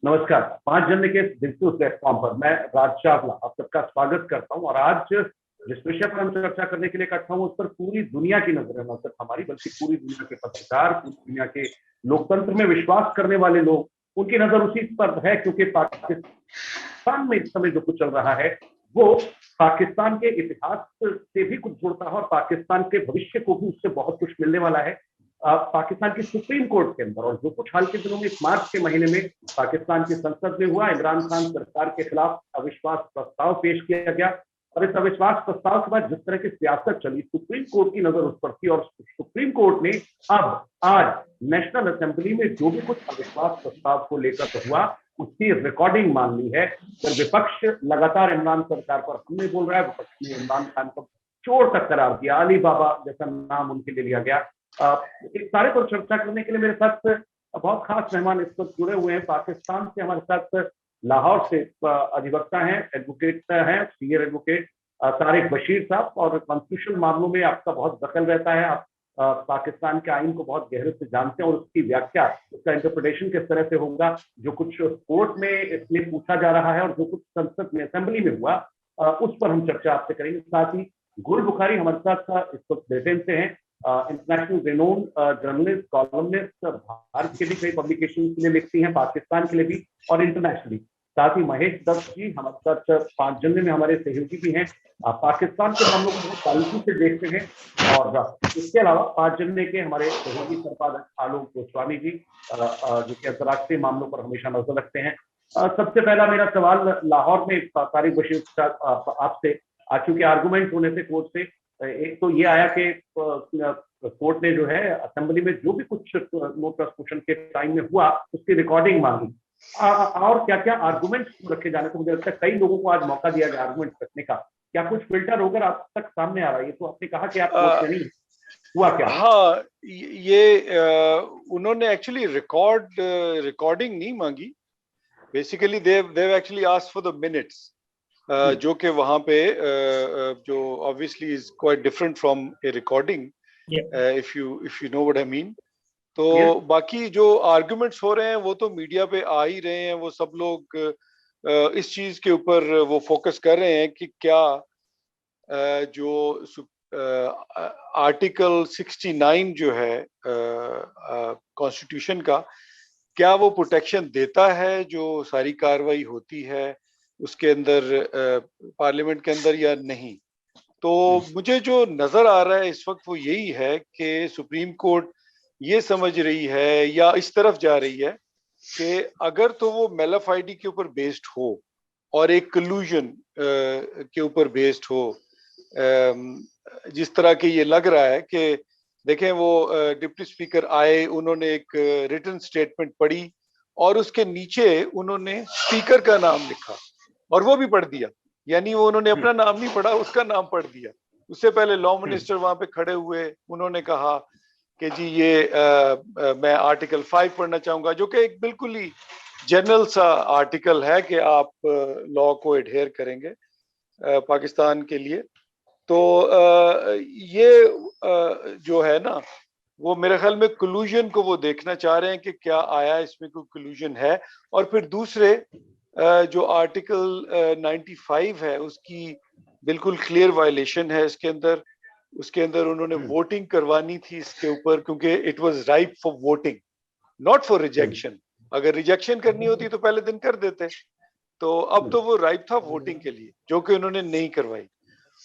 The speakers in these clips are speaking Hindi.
नमस्कार। 5 जनवरी के दिलचस्प प्लेटफॉर्म पर मैं राज चावला आप सबका स्वागत करता हूं और आज जिस विषय पर हम चर्चा करने के लिए इकट्ठा हूं उस पर पूरी दुनिया की नजर है, न सिर्फ हमारी बल्कि पूरी दुनिया के पत्रकार, पूरी दुनिया के लोकतंत्र में विश्वास करने वाले लोग, उनकी नजर उसी पर है क्योंकि पाकिस्तान में इस समय जो कुछ चल रहा है वो पाकिस्तान के इतिहास से भी कुछ जुड़ता है और पाकिस्तान के भविष्य को भी उससे बहुत कुछ मिलने वाला है। पाकिस्तान की सुप्रीम कोर्ट के अंदर और जो कुछ हाल के दिनों में इस मार्च के महीने में पाकिस्तान की संसद में हुआ, इमरान खान सरकार के खिलाफ अविश्वास प्रस्ताव पेश किया गया और इस अविश्वास प्रस्ताव के बाद जिस तरह की सियासत चली, सुप्रीम कोर्ट की नजर उस पर थी और सुप्रीम कोर्ट ने अब आज नेशनल असेंबली में जो भी कुछ अविश्वास प्रस्ताव को लेकर हुआ उसकी रिकॉर्डिंग मान ली है। तो विपक्ष लगातार इमरान सरकार पर हमले बोल रहा है, विपक्ष ने इमरान खान को चोर तक करार दिया, अली बाबा जैसा नाम उनके लिए लिया गया। इस सारे पर चर्चा करने के लिए मेरे साथ बहुत खास मेहमान इस वक्त जुड़े हुए हैं। पाकिस्तान से हमारे साथ लाहौर से अधिवक्ता हैं, एडवोकेट हैं, सीनियर एडवोकेट तारिक बशीर साहब, और कॉन्स्टिट्यूशन मामलों में आपका बहुत दखल रहता है। आप पाकिस्तान के आइन को बहुत गहरे से जानते हैं और उसकी व्याख्या, उसका इंटरप्रिटेशन किस तरह से होगा, जो कुछ कोर्ट में इसमें पूछा जा रहा है और जो कुछ संसद में असेंबली में हुआ, उस पर हम चर्चा आपसे करेंगे। साथ ही गुल बुखारी हमारे साथ इस वक्त ब्रिटेन से हैं, इंटरनेशनल रेनोन जर्नलिस्ट, कॉलमनिस्ट, भारत के भी कई पब्लिकेशन के लिए लिखती हैं, पाकिस्तान के लिए भी और इंटरनेशनली। साथ ही महेश दत्त जी हमारे साथ 5 जनवरी में हमारे सहयोगी भी हैं, पाकिस्तान के मामलों को बहुत बारीकी से देखते हैं। और इसके अलावा 5 जनवरी के हमारे सहयोगी संपादक आलोक गोस्वामी जी जो कि अंतर्राष्ट्रीय मामलों पर हमेशा नजर रखते हैं। सबसे पहला मेरा सवाल लाहौर में तारिक बशीर आपसे, चूंकि आर्गूमेंट होने से कोर्ट से एक तो ये आया कि कोर्ट ने जो है असेंबली में जो भी कुछ नो ट्रस्ट क्वेश्चन के टाइम में हुआ उसकी रिकॉर्डिंग मांगी, और क्या क्या आर्गूमेंट रखे जाने को मुझे लगता है कई लोगों को आज मौका दिया गया आर्गूमेंट रखने का। क्या कुछ फिल्टर होकर आप तक सामने आ रहा है? ये तो आपने कहा कि आप कोर्ट में नहीं, हुआ क्या? हाँ, ये उन्होंने एक्चुअली रिकॉर्डिंग नहीं मांगी। Basically Dev actually asked for the minutes, जो कि वहां पे जो obviously is quite different from a recording, if you know what I mean. तो बाकी जो आर्गुमेंट्स हो रहे हैं वो तो मीडिया पे आ ही रहे हैं, वो सब लोग इस चीज के ऊपर वो फोकस कर रहे हैं कि क्या जो आर्टिकल 69 जो है कॉन्स्टिट्यूशन का, क्या वो प्रोटेक्शन देता है जो सारी कार्रवाई होती है उसके अंदर पार्लियामेंट के अंदर या नहीं। तो मुझे जो नजर आ रहा है इस वक्त वो यही है कि सुप्रीम कोर्ट ये समझ रही है या इस तरफ जा रही है कि अगर तो वो मेलफ आईडी के ऊपर बेस्ड हो और एक कलूजन के ऊपर बेस्ड हो, जिस तरह के ये लग रहा है कि देखें वो डिप्टी स्पीकर आए, उन्होंने एक रिटन स्टेटमेंट पढ़ी और उसके नीचे उन्होंने स्पीकर का नाम लिखा और वो भी पढ़ दिया, यानी वो उन्होंने अपना नाम नहीं पढ़ा, उसका नाम पढ़ दिया। उससे पहले लॉ मिनिस्टर वहां पे खड़े हुए, उन्होंने कहा कि जी ये मैं आर्टिकल 5 पढ़ना चाहूंगा, जो कि एक बिल्कुल ही जनरल सा आर्टिकल है कि आप लॉ को एडहेयर करेंगे पाकिस्तान के लिए। तो ये जो है ना, वो मेरे ख्याल में कलूजन को वो देखना चाह रहे हैं कि क्या आया इसमें कोई कलूजन है। और फिर दूसरे जो आर्टिकल 95 है उसकी बिल्कुल क्लियर वायलेशन है इसके अंदर। उसके अंदर उन्होंने वोटिंग करवानी थी इसके ऊपर, क्योंकि it was ripe for voting, not for rejection. अगर रिजेक्शन करनी होती तो पहले दिन कर देते, तो अब तो वो राइप था वोटिंग के लिए, जो कि उन्होंने नहीं करवाई।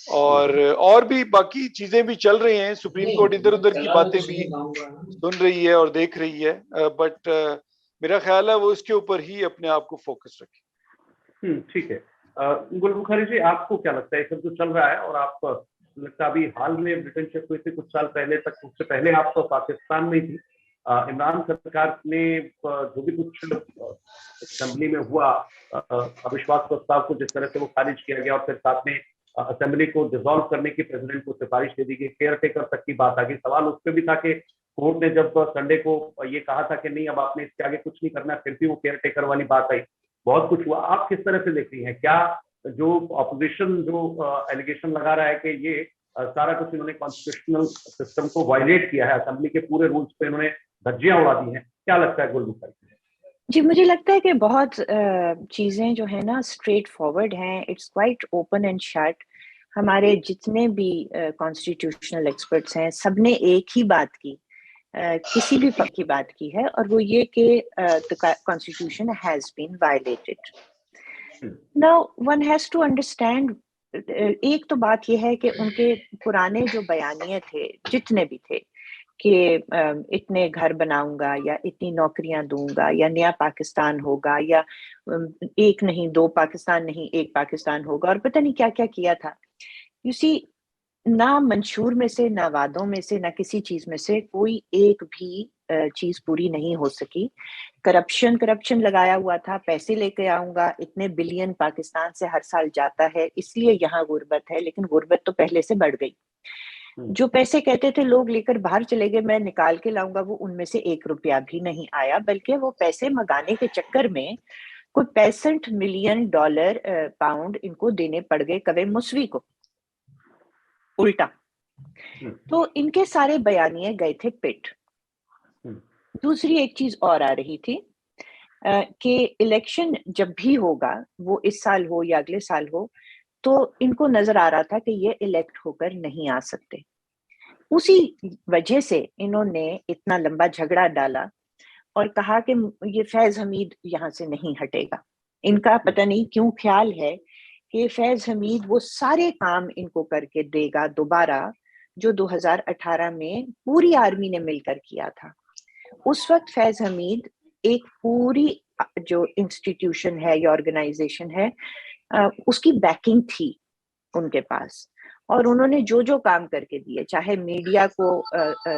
और भी बाकी चीजें भी चल रही हैं, सुप्रीम कोर्ट इधर उधर की बातें भी सुन रही है और देख रही है, बट मेरा ख्याल है वो इसके ऊपर ही अपने आप को फोकस रखे। ठीक है। गुल बुखारी जी, आपको क्या लगता है सब जो चल रहा है, और आप लगता अभी हाल में ब्रिटेन शिफ्ट हुई थी कुछ साल पहले तक, उससे पहले आप तो पाकिस्तान में थी। इमरान सरकार ने जो भी कुछ असेंबली में हुआ अविश्वास प्रस्ताव को जिस तरह से वो खारिज किया गया और फिर साथ में असेंबली को डिसॉल्व करने की प्रेसिडेंट को सिफारिश दे दी गई, केयर टेकर तक की बात आ गई। सवाल उस पर भी था कि कोर्ट ने जब संडे को ये कहा था कि नहीं अब आपने इसके आगे कुछ नहीं करना, फिर भी वो केयर टेकर वाली बात आई, बहुत कुछ हुआ। आप किस तरह से देखती हैं? क्या जो ऑपोजिशन जो एलिगेशन लगा रहा है कि ये सारा कुछ इन्होंने कॉन्स्टिट्यूशनल सिस्टम को वायलेट किया है, असेंबली के पूरे रूल्स पे इन्होंने धज्जियां उड़ा दी हैं, क्या लगता है गुल बुखारी? जी, मुझे लगता है कि बहुत चीज़ें जो है ना स्ट्रेट फॉरवर्ड हैं, it's quite open and shut. हमारे जितने भी कॉन्स्टिट्यूशनल एक्सपर्ट्स हैं, सबने एक ही बात की, किसी भी पक्ष की बात की है, और वो ये कि the constitution has been violated. Now one has to understand, एक तो बात ये है कि उनके पुराने जो बयानिए थे, जितने भी थे, कि इतने घर बनाऊंगा या इतनी नौकरियां दूंगा या नया पाकिस्तान होगा या एक नहीं दो पाकिस्तान नहीं एक पाकिस्तान होगा, और पता नहीं क्या क्या किया था। यू सी, ना मंशूर में से, ना वादों में से, ना किसी चीज में से कोई एक भी चीज पूरी नहीं हो सकी। करप्शन करप्शन लगाया हुआ था, पैसे लेके आऊंगा, इतने बिलियन पाकिस्तान से हर साल जाता है, इसलिए यहाँ गुर्बत है, लेकिन गुर्बत तो पहले से बढ़ गई। जो पैसे कहते थे लोग लेकर बाहर चले गए, मैं निकाल के लाऊंगा, वो उनमें से 1 रुपया भी नहीं आया, बल्कि वो पैसे मंगाने के चक्कर में कोई 65 मिलियन डॉलर पाउंड इनको देने पड़ गए कवे मुसवी को, उल्टा। तो इनके सारे बयानिए गए थे पिट। दूसरी एक चीज और आ रही थी कि इलेक्शन जब भी होगा, वो इस साल हो या अगले साल हो, तो इनको नजर आ रहा था कि ये इलेक्ट होकर नहीं आ सकते। उसी वजह से इन्होंने इतना लंबा झगड़ा डाला और कहा कि ये फैज हमीद यहाँ से नहीं हटेगा। इनका पता नहीं क्यों ख्याल है कि फैज हमीद वो सारे काम इनको करके देगा दोबारा, जो 2018 में पूरी आर्मी ने मिलकर किया था। उस वक्त फैज हमीद एक पूरी जो इंस्टीट्यूशन है या ऑर्गेनाइजेशन है, उसकी बैकिंग थी उनके पास, और उन्होंने जो जो काम करके दिए, चाहे मीडिया को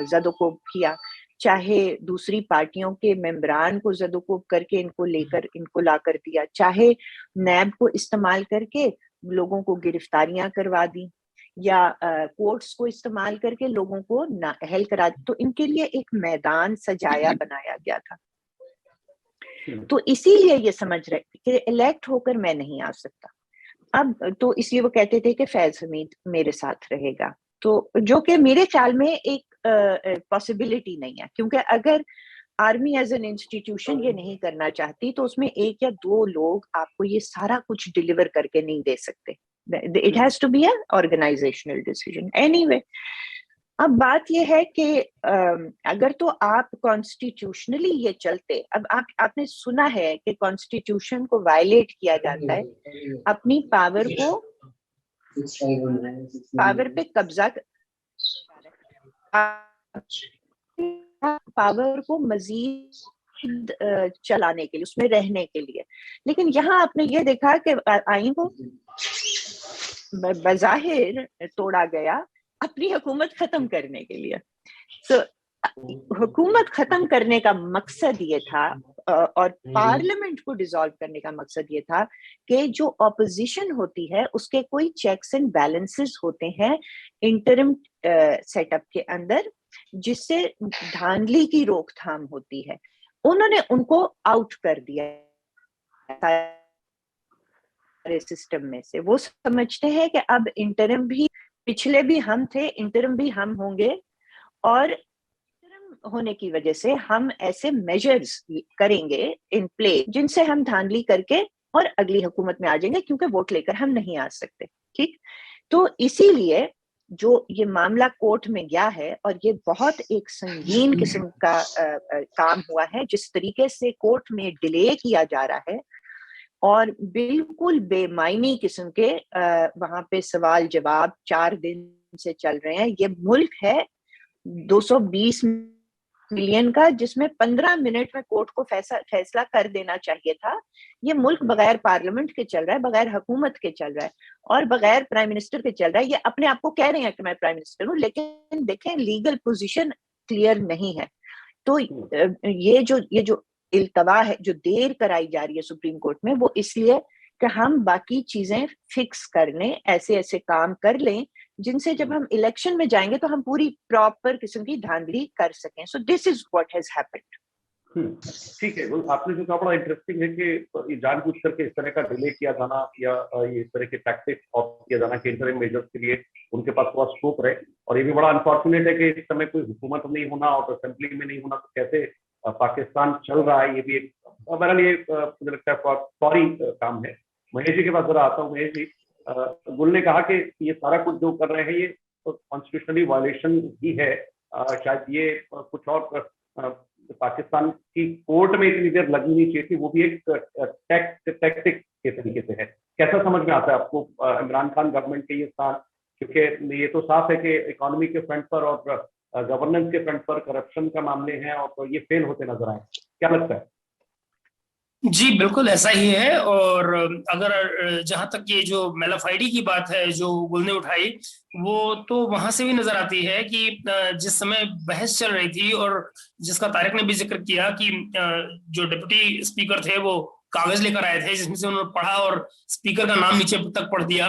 जदोकोब किया, चाहे दूसरी पार्टियों के मेंबरान को जदोकोब करके इनको लेकर इनको ला कर दिया, चाहे नैब को इस्तेमाल करके लोगों को गिरफ्तारियां करवा दी, या कोर्ट्स को इस्तेमाल करके लोगों को नाअहल करा दी। तो इनके लिए एक मैदान सजाया बनाया गया था। तो इसीलिए ये समझ रहे कि इलेक्ट होकर मैं नहीं आ सकता। अब तो इसलिए वो कहते थे कि फैज हमीद मेरे साथ रहेगा, तो जो कि मेरे ख्याल में एक पॉसिबिलिटी नहीं है, क्योंकि अगर आर्मी एज एन इंस्टीट्यूशन ये नहीं करना चाहती, तो उसमें एक या दो लोग आपको ये सारा कुछ डिलीवर करके नहीं दे सकते। It has to be a organisational decision anyway. अब बात यह है कि अगर तो आप कॉन्स्टिट्यूशनली ये चलते, अब आपने सुना है कि कॉन्स्टिट्यूशन को वायलेट किया जाता है, अपनी पावर पे कब्जा, पावर को मजीद चलाने के लिए, उसमें रहने के लिए। लेकिन यहाँ आपने ये देखा कि आइन को बज़ाहिर तोड़ा गया अपनी हुकूमत खत्म करने के लिए। So, हुकूमत खत्म करने का मकसद ये था, और पार्लियामेंट को डिसॉल्व करने का मकसद ये था कि जो ऑपोजिशन होती है उसके कोई चेक्स एंड बैलेंसेस होते हैं इंटरिम सेटअप के अंदर, जिससे धांधली की रोकथाम होती है। उन्होंने उनको आउट कर दिया सिस्टम में से। वो समझते हैं कि अब इंटरिम भी, पिछले भी हम थे, इंटरिम भी हम होंगे, और इंटरिम होने की वजह से हम ऐसे मेजर्स करेंगे इन प्ले जिनसे हम धांधली करके और अगली हुकूमत में आ जाएंगे, क्योंकि वोट लेकर हम नहीं आ सकते। ठीक, तो इसीलिए जो ये मामला कोर्ट में गया है, और ये बहुत एक संगीन किस्म का काम हुआ है, जिस तरीके से कोर्ट में डिले किया जा रहा है और बिल्कुल बेमायनी किस्म के वहां पे सवाल जवाब 4 दिन से चल रहे हैं। ये मुल्क है 220 मिलियन का, जिसमें 15 मिनट में कोर्ट को फैसला कर देना चाहिए था। ये मुल्क बगैर पार्लियामेंट के चल रहा है, बगैर हुकूमत के चल रहा है, और बगैर प्राइम मिनिस्टर के चल रहा है। ये अपने आप को कह रहे हैं कि मैं प्राइम मिनिस्टर हूँ, लेकिन देखें लीगल पोजीशन क्लियर नहीं है। तो ये जो इल्तवा है, जो देर कराई जा रही है सुप्रीम कोर्ट में, वो इसलिए कि हम बाकी चीजें फिक्स कर लें, ऐसे ऐसे काम कर लें जिनसे जब हम इलेक्शन में जाएंगे तो हम पूरी प्रॉपर किस्म की धांधली कर सकें। सो this is what has happened. ठीक है, आपने जो कहा बड़ा इंटरेस्टिंग है कि जानबूझ करके इस तरह का डिले किया जाना या ये इस तरह के टैक्टिक्स ऑप्ट किया जाना कि इंटरिम मेजर्स के लिए उनके पास थोड़ा स्कोप रहे। और ये भी बड़ा अनफॉर्चुनेट है कि इस समय कोई हुकूमत नहीं होना और असेंबली में नहीं होना, तो कैसे पाकिस्तान चल रहा है, ये भी एक बहरहाल ये मुझे लगता है फौरी काम है। महेश जी के पास जरा आता हूँ। महेश जी, गुल ने कहा कि ये सारा कुछ जो कर रहे हैं ये कॉन्स्टिट्यूशनली वायलेशन ही है, शायद ये कुछ और पाकिस्तान की कोर्ट में इतनी देर लगनी नहीं चाहिए थी, वो भी एक टैक्टिक के तरीके से है। कैसा समझ में आता है आपको इमरान खान गवर्नमेंट के ये स्थान? क्योंकि ये तो साफ है कि इकोनॉमी के फ्रंट पर और गवर्नेंस के फ्रंट पर करप्शन का मामले हैं और ये फेल होते नजर आए, क्या लगता है? जी बिल्कुल ऐसा ही है। और अगर जहां तक ये जो मेलाफाइडी की बात है जो गुल ने उठाई, वो तो वहां से भी नजर आती है कि जिस समय बहस चल रही थी और जिसका तारिक ने भी जिक्र किया कि जो डिप्टी स्पीकर थे वो कागज लेकर आए थे जिसमें से उन्होंने पढ़ा और स्पीकर का नाम नीचे तक पढ़ दिया,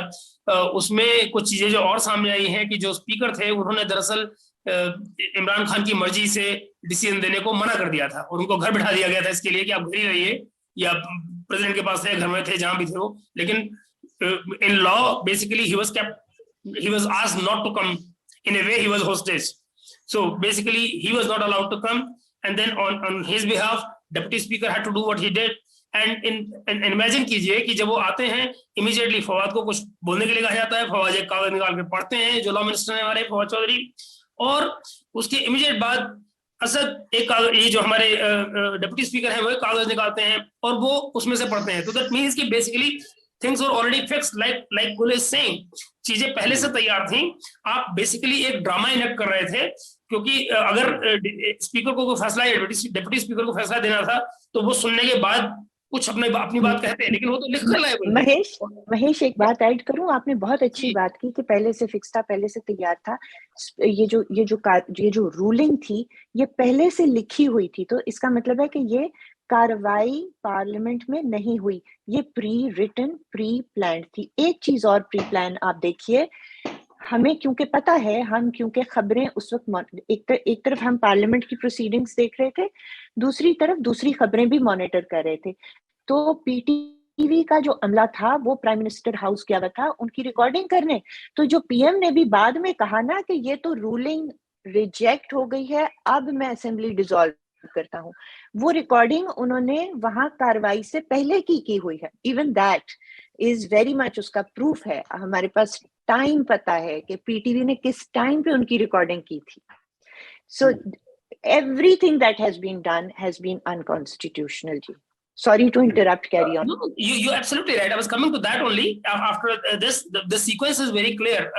उसमें कुछ चीजें जो और सामने आई हैं कि जो स्पीकर थे उन्होंने दरअसल इमरान खान की मर्जी से डिसीजन देने को मना कर दिया था और उनको घर बिठा दिया गया था इसके लिए कि आप घर ही रहिए, या प्रेसिडेंट के पास थे, घर में थे, जहां भी थे वो। लेकिन in law basically he was asked not to come, in a way he was hostage, so basically he was not allowed to come, and then on his behalf deputy speaker had to do what he did. And imagine कीजिए कि जब वो आते हैं इमीडिएटली फवाद को कुछ बोलने के लिए कहा जाता है, फवाद एक कागज निकाल के पढ़ते हैं, जो लॉ मिनिस्टर है हमारे फवाद चौधरी, और उसके इमीडिएट बाद असद एक ये जो हमारे डिप्टी स्पीकर हैं वो एक कागज निकालते हैं और वो उसमें से पढ़ते हैं। तो दैट मींस कि basically things were already fixed, like गुल इज सेइंग, चीजें पहले से तैयार थी। आप बेसिकली एक ड्रामा इनेक्ट कर रहे थे, क्योंकि अगर स्पीकर को कोई फैसला या डिप्टी स्पीकर को फैसला देना था तो वो सुनने के बाद कुछ अपनी बात कहते हैं, लेकिन वो तो लिख कर लाए। महेश एक बात ऐड करूं, आपने बहुत अच्छी बात की कि पहले से फिक्स था, पहले से तैयार था। ये जो रूलिंग थी ये पहले से लिखी हुई थी, तो इसका मतलब है कि ये कार्रवाई पार्लियामेंट में नहीं हुई, ये प्री रिटन प्री प्लान थी। एक चीज और प्री प्लान आप देखिए, हमें क्योंकि पता है, हम क्योंकि खबरें उस वक्त एक तरफ हम पार्लियामेंट की प्रोसीडिंग्स देख रहे थे, दूसरी तरफ दूसरी खबरें भी मॉनिटर कर रहे थे। तो पीटीवी का जो अमला था वो प्राइम मिनिस्टर हाउस गया हुआ था उनकी रिकॉर्डिंग करने। तो जो पीएम ने भी बाद में कहा ना कि ये तो रूलिंग रिजेक्ट हो गई है, अब मैं असेंबली डिसॉल्व करता हूं, वो रिकॉर्डिंग उन्होंने वहां कार्रवाई से पहले की हुई है। Even that is very much उसका प्रूफ है। हमारे पास टाइम पता है कि पीटीवी ने किस टाइम पे उनकी रिकॉर्डिंग की थी। सो everything that has been done has been unconstitutional. Sorry to interrupt, carry on. No, you're absolutely right. I was coming to that only. After this, the sequence is very clear.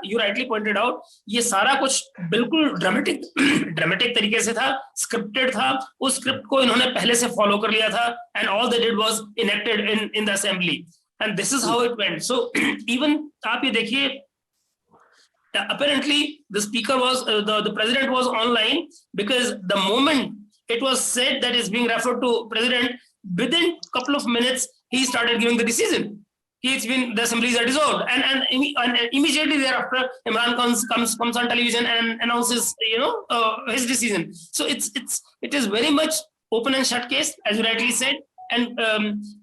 You rightly pointed out, ये सारा कुछ बिल्कुल ड्रामेटिक तरीके से था, स्क्रिप्टेड था। उस स्क्रिप्ट को इन्होंने पहले से फॉलो कर लिया था, and all they did was enacted in the assembly, and this is how it went. So even आप ये देखिए, apparently the speaker was the president was online, because the moment it was said that is being referred to president, within couple of minutes he started giving the decision. The assemblies are dissolved, and immediately thereafter Imran comes on television and announces his decision. So it is very much open and shut case, as you rightly said, and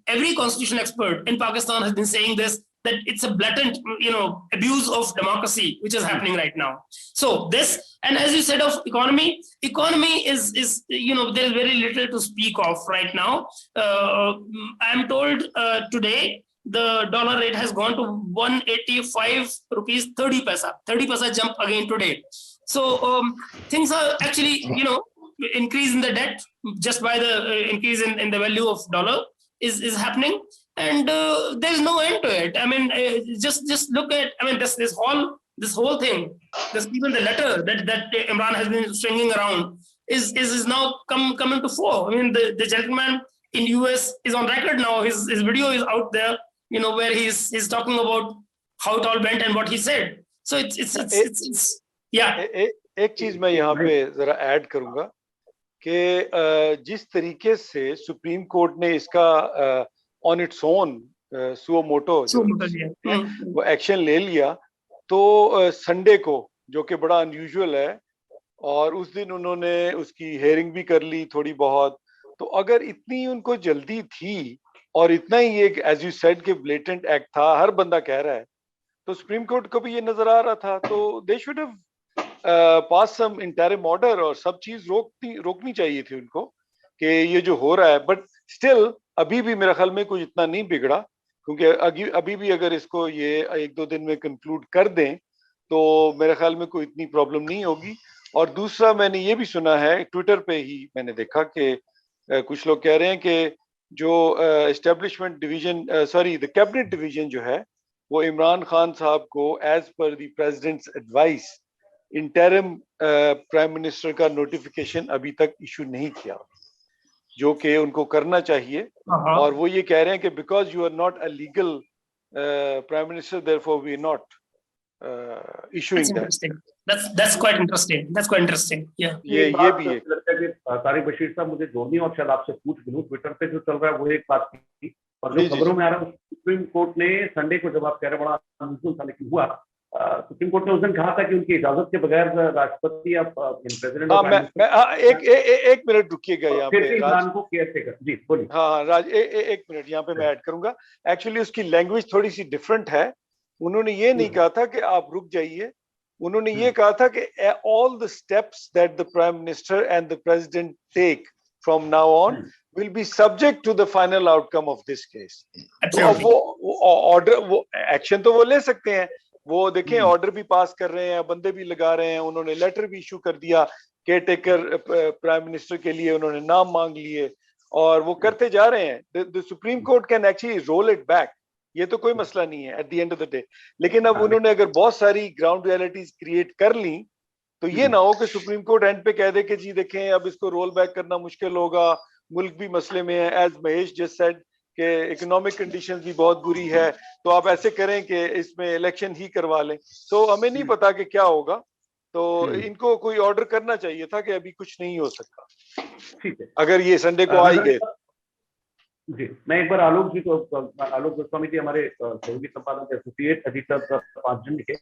every constitutional expert in Pakistan has been saying this, that it's a blatant abuse of democracy which is happening right now. So this, and as you said of economy is there is very little to speak of right now. I am told today the dollar rate has gone to 185 rupees 30 paisa jump again today. So things are actually increase in the debt just by the increase in the value of dollar is happening, and there's no end to it. I mean, just look at, I mean, this whole thing, this, even the letter that Imran has been stringing around is now coming to fore. I mean, the gentleman in US is on record now. His video is out there, where he's talking about how it all went and what he said. So it's yeah. एक चीज मैं यहाँ पे जरा ऐड करूंगा कि जिस तरीके से सुप्रीम कोर्ट ने इसका on its own suo motu वो एक्शन ले लिया, तो संडे को, जो कि बड़ा अनयूजुअल है, और उस दिन उन्होंने उसकी हेयरिंग भी कर ली थोड़ी बहुत। तो अगर इतनी उनको जल्दी थी और इतना ही एक, एज यू सेड, के ब्लेटेंट एक्ट था, हर बंदा कह रहा है, तो सुप्रीम कोर्ट को भी ये नजर आ रहा था, तो they should have pass some interim order और सब चीज रोकनी चाहिए थी उनको कि ये जो हो रहा है, बट स्टिल अभी भी मेरे ख्याल में कुछ इतना नहीं बिगड़ा, क्योंकि अभी भी अगर इसको ये 1-2 दिन में कंक्लूड कर दें तो मेरे ख्याल में कोई इतनी प्रॉब्लम नहीं होगी। और दूसरा मैंने ये भी सुना है, ट्विटर पे ही मैंने देखा कि कुछ लोग कह रहे हैं कि जो establishment division the cabinet division जो है वो इमरान खान साहब को as per the president's advice interim prime minister का नोटिफिकेशन अभी तक इशू नहीं किया, जो कि उनको करना चाहिए। और वो ये कह रहे हैं कि because you are not a legal prime minister therefore we are not issuing that. That's quite interesting. That's quite interesting. Yeah. ये भी है। लगता है कि तारिक बशीर साहब मुझे जोड़नी और शायद आपसे पूछ लूं, ट्विटर पे जो चल रहा है वो एक बात थी, और जो खबरों में आ रहा है सुप्रीम कोर्ट ने संडे को, जब आप कह रहे बड़ा अनूठा था लेकिन हुआ, सुप्रीम कोर्ट ने उस दिन कहा था कि उनकी इजाजत के बगैर राष्ट्रपति या प्रेसिडेंट एक मिनट रुकिएगा यहाँ पे इमरान को केयरटेकर। जी बोलिए। हाँ राज, एक मिनट यहाँ पे मैं ऐड करूंगा। एक्चुअली उसकी लैंग्वेज थोड़ी सी डिफरेंट है। उन्होंने ये नहीं कहा था कि आप रुक जाइए, उन्होंने ये कहा था कि all the steps that the prime minister and the president take from now on will be subject to the final outcome of this case. तो अब वो ऑर्डर, वो एक्शन तो वो ले सकते हैं, वो देखें ऑर्डर भी पास कर रहे हैं, बंदे भी लगा रहे हैं, उन्होंने लेटर भी इशू कर दिया केयरटेकर प्राइम मिनिस्टर के लिए, उन्होंने नाम मांग लिए और वो करते जा रहे हैं। The supreme court can actually roll it back, ये तो कोई मसला नहीं है at the end of the day. लेकिन अब उन्होंने अगर बहुत सारी ग्राउंड रियलिटीज क्रिएट कर ली तो ये ना हो कि सुप्रीम कोर्ट एंड पे कह दे कि जी देखें अब इसको रोल बैक करना मुश्किल होगा, मुल्क भी मसले में है, एज महेश जस्ट सेड कि इकोनॉमिक कंडीशंस भी बहुत बुरी है, तो आप ऐसे करें कि इसमें इलेक्शन ही करवा लें। तो हमें नहीं पता कि क्या होगा, तो इनको कोई ऑर्डर करना चाहिए था कि अभी कुछ नहीं हो सकता। ठीक है, अगर ये संडे को आ ही गए। जी, मैं एक बार आलोक जी को, आलोक गोस्वामी जी हमारे सहयोगी संपादक एसोसिएट एडिटर 5 जन के,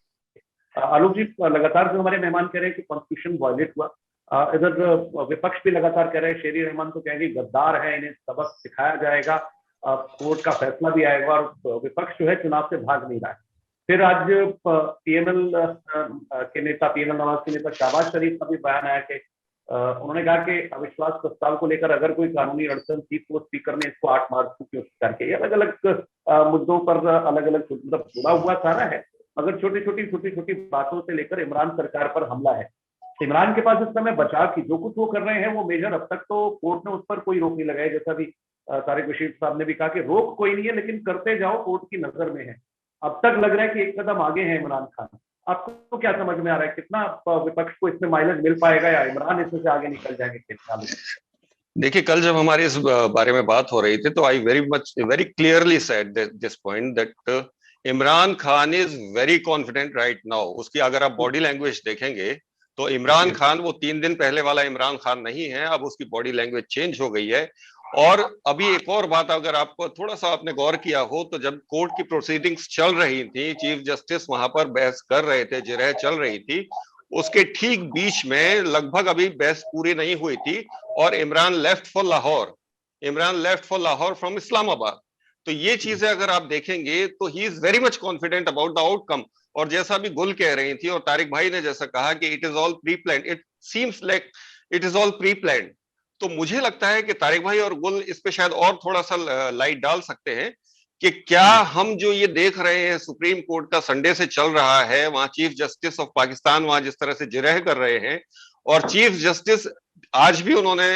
आलोक जी लगातार जो हमारे मेहमान कह रहे हैं कि कॉन्स्टिट्यूशन वायलेट हुआ, इधर विपक्ष भी लगातार कह रहे हैं, शेरी रहमान तो कहेंगे गद्दार है, इन्हें सबक सिखाया जाएगा, कोर्ट का फैसला भी आएगा, और विपक्ष जो है चुनाव से भाग नहीं रहा है। फिर आज पीएमएल के नेता, पीएमएल नवाज के नेता शहबाज शरीफ का भी बयान आया कि उन्होंने कहा कि अविश्वास प्रस्ताव को लेकर अगर कोई कानूनी अड़चन थी तो स्पीकर ने इसको 8 मार्च को क्यों स्वीकार किया। अलग अलग मुद्दों पर अलग अलग मतलब जुड़ा हुआ सारा है, मगर छोटी छोटी बातों से लेकर इमरान सरकार पर हमला है। इमरान के पास इस समय बचाव की जो कुछ वो कर रहे हैं वो मेजर, अब तक तो कोर्ट ने उस पर कोई रोक नहीं लगाई, जैसा भी तारिक बशीर साहब ने भी कहा कि रोक कोई नहीं है लेकिन करते जाओ, कोर्ट की नजर में है। अब तक लग रहा है कि एक कदम आगे है इमरान खान। आपको तो क्या समझ में आ रहा है, कितना विपक्ष को इसमें माइलेज मिल पाएगा या इमरान इसमें से आगे निकल जाएंगे? देखिए, कल जब हमारी इस बारे में बात हो रही थी तो I very clearly said this point that Imran Khan is very confident right now. उसकी अगर आप बॉडी लैंग्वेज देखेंगे तो इमरान खान वो 3 दिन पहले वाला इमरान खान नहीं है, अब उसकी बॉडी लैंग्वेज चेंज हो गई है। और अभी एक और बात अगर आपको थोड़ा सा आपने गौर किया हो तो जब कोर्ट की प्रोसीडिंग्स चल रही थी, चीफ जस्टिस वहां पर बहस कर रहे थे, जिरह चल रही थी, उसके ठीक बीच में लगभग अभी बहस पूरी नहीं हुई थी और Imran left for Lahore from Islamabad. तो ये चीजें अगर आप देखेंगे तो he is very much confident about the outcome. और जैसा भी गुल कह रही थी और तारिक भाई ने जैसा कहा कि it is all pre planned, it seems like it is all pre planned. तो मुझे लगता है कि तारिक भाई और गुल इस पे शायद और थोड़ा सा लाइट डाल सकते हैं कि क्या हम जो ये देख रहे हैं सुप्रीम कोर्ट का संडे से चल रहा है, वहां चीफ जस्टिस ऑफ पाकिस्तान वहां जिस तरह से जिरह कर रहे हैं, और चीफ जस्टिस आज भी उन्होंने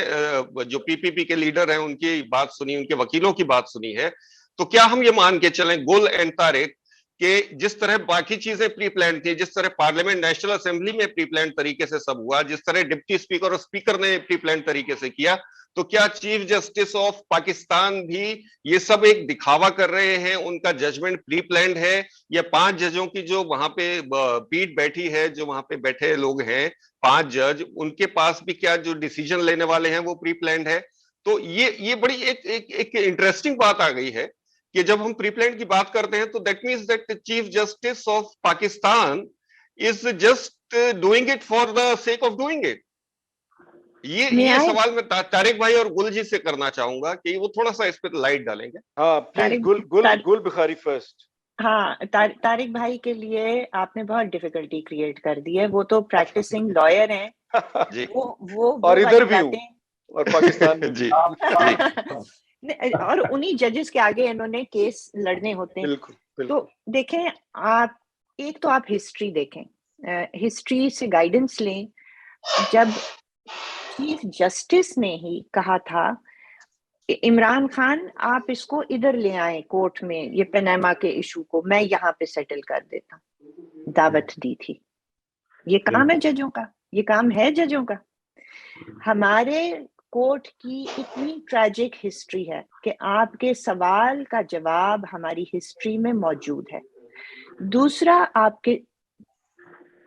जो पीपीपी के लीडर हैं उनकी बात सुनी, उनके वकीलों की बात सुनी है, तो क्या हम ये मान के चलें गुल एंड तारिक कि जिस तरह बाकी चीजें प्री प्लान थी, जिस तरह पार्लियामेंट नेशनल असेंबली में प्री प्लान तरीके से सब हुआ, जिस तरह डिप्टी स्पीकर और स्पीकर ने प्री प्लान तरीके से किया, तो क्या चीफ जस्टिस ऑफ पाकिस्तान भी ये सब एक दिखावा कर रहे हैं, उनका जजमेंट प्री प्लान्ड है, या 5 जजों की जो वहां पे पीठ बैठी है, जो वहां पे बैठे लोग हैं 5 जज, उनके पास भी क्या जो डिसीजन लेने वाले हैं वो प्री प्लान्ड है? तो ये बड़ी एक इंटरेस्टिंग बात आ गई है कि जब हम प्री प्लान की बात करते हैं तो that means that chief justice of Pakistan is just doing it for the sake of doing it. ये सवाल मैं तारिक भाई और गुल जी से करना चाहूंगा कि वो थोड़ा सा इस पे लाइट डालेंगे। हाँ प्लीज, गुल बुखारी फर्स्ट। हाँ, तारिक भाई के लिए आपने बहुत डिफिकल्टी क्रिएट कर दी है। वो तो प्रैक्टिसिंग लॉयर हैं। जी वो और इधर वाली भी हूँ बातें और पाकिस्तान में जी भी। और उन्हीं जजेस के आगे इन्होंने केस लड़ने होते हैं। बिल्कुल बिल्कुल। तो देखें आप, एक तो आप हिस्ट्री देखें, हिस्ट्री से गाइडेंस लें। जब चीफ जस्टिस ने ही कहा था इमरान खान आप इसको इधर ले आए कोर्ट में, ये पनामा के इशू को मैं यहाँ पे सेटल कर देता, दावत दी थी। ये काम है जजों का, ये काम है जजों का। हमारे कोर्ट की इतनी ट्रैजिक हिस्ट्री है कि आपके सवाल का जवाब हमारी हिस्ट्री में मौजूद है। दूसरा,